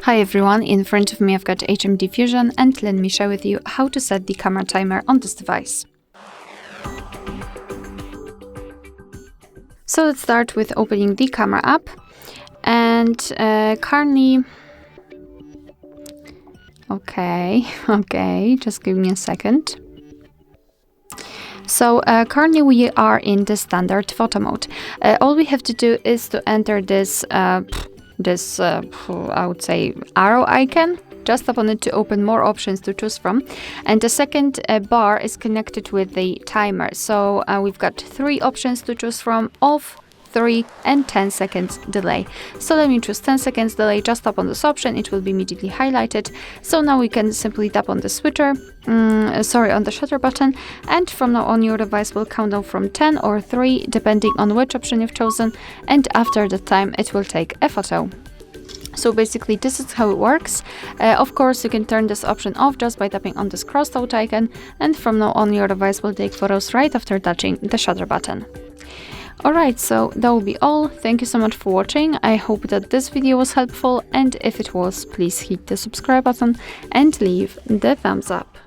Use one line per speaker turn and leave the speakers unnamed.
Hi everyone, in front of me I've got HMD Fusion and let me share with you how to set the camera timer on this device. So let's start with opening the camera app, and currently, okay, just give me a second. So currently we are in the standard photo mode. All we have to do is to enter this I would say arrow icon. Just tap on it to open more options to choose from, and the second bar is connected with the timer. So we've got 3 options to choose from: off, 3 and 10 seconds delay. So let me choose 10 seconds delay. Just tap on this option, it will be immediately highlighted. So now we can simply tap on the on the shutter button, and from now on your device will count down from 10 or 3 depending on which option you've chosen, and after the time it will take a photo. So basically this is how it works. Of course you can turn this option off just by tapping on this crossed out icon, and from now on your device will take photos right after touching the shutter button. Alright, so that will be all. Thank you so much for watching. I hope that this video was helpful, and if it was, please hit the subscribe button and leave the thumbs up.